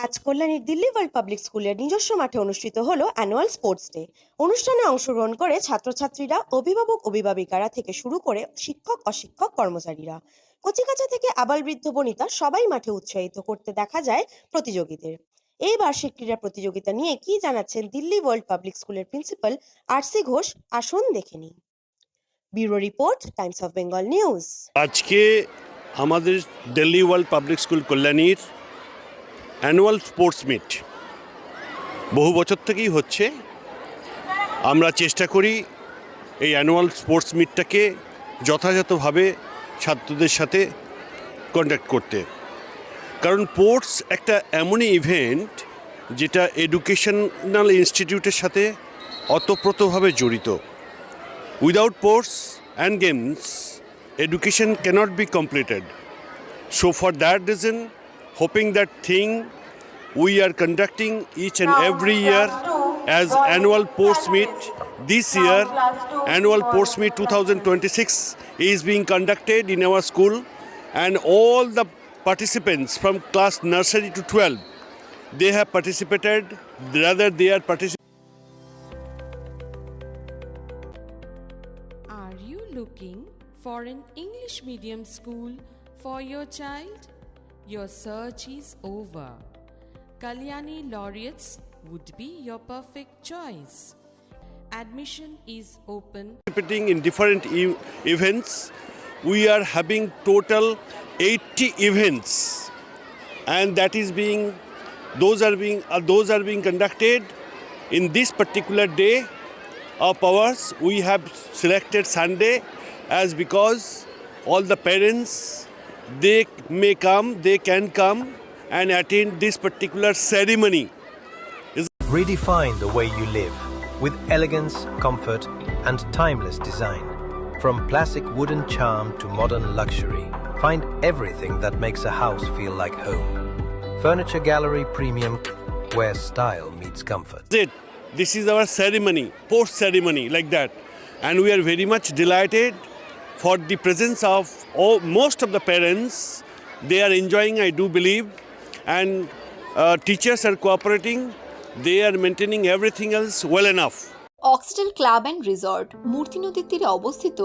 আজ কল্যাণীর Delhi world public স্কুলের নিজস্ব মাঠে অনুষ্ঠিত হলো অ্যানুয়াল স্পোর্টস ডে। অনুষ্ঠানে অংশগ্রহণ করে ছাত্রছাত্রীরা, অভিভাবক অভিভাবিকারা থেকে শুরু করে শিক্ষক অশিক্ষক কর্মচারীরা, কচিকাঁচা থেকে আবাল বৃদ্ধ বনিতা সবাই মাঠে উৎসাহিত করতে দেখা যায় প্রতিযোগীদের। এই বার্ষিক ক্রীড়া প্রতিযোগিতা নিয়ে কি জানাচ্ছেন দিল্লি ওয়ার্ল্ড পাবলিক স্কুলের প্রিন্সিপাল আর.সি. ঘোষ, আসুন দেখে নিই। Bureau report, Times of Bengal News. আজকে আমাদের দিল্লি ওয়ার্ল্ড পাবলিক স্কুল কল্যাণীর অ্যানুয়াল স্পোর্টস মিট বহু বছর থেকেই হচ্ছে। আমরা চেষ্টা করি এই অ্যানুয়াল স্পোর্টস মিটটাকে যথাযথভাবে ছাত্রদের সাথে কন্ডাক্ট করতে, কারণ স্পোর্টস একটা এমনই ইভেন্ট যেটা এডুকেশনাল ইনস্টিটিউটের সাথে ওতপ্রোতভাবে জড়িত। Without sports and games education cannot be completed. So for that reason, hoping that thing, we are conducting each and every year as annual sports meet. This year, annual sports meet 2026 is being conducted in our school, and all the participants from class nursery to 12, they have participated, rather they are participating. Are you looking for an English medium school for your child? Your search is over. Kalyani Laureates would be your perfect choice. Admission is open. Participating in different events. We are having total 80 events, and those are being conducted in this particular day of ours. We have selected Sunday as because all the parents, they can come and attend this particular ceremony. Redefine the way you live with elegance, comfort and timeless design. From classic wooden charm to modern luxury, find everything that makes a house feel like home. Furniture Gallery Premium, where style meets comfort. This is our ceremony, post ceremony, like that, and we are very much delighted for the presence of most of the parents. They are enjoying, I do believe, and teachers are cooperating. They are maintaining everything else well enough. অক্সিডেল club and resort Murti নদীর তীরে অবস্থিত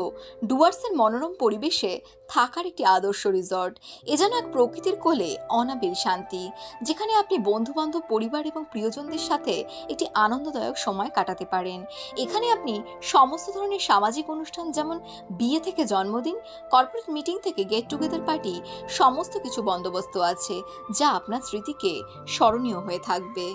ডুয়ার্সের মনোরম পরিবেশে থাকার একটি আদর্শ রিসর্ট। এ যেন এক প্রকৃতির কোলে অনাবিল শান্তি, যেখানে আপনি বন্ধুবান্ধব, পরিবার এবং প্রিয়জনদের সাথে একটি আনন্দদায়ক সময় কাটাতে পারেন। এখানে আপনি সমস্ত ধরনের সামাজিক অনুষ্ঠান, যেমন বিয়ে থেকে জন্মদিন, কর্পোরেট মিটিং থেকে গেট টুগেদার পার্টি, সমস্ত কিছু বন্দোবস্ত আছে, যা আপনার স্মৃতিকে স্মরণীয় হয়ে থাকবে।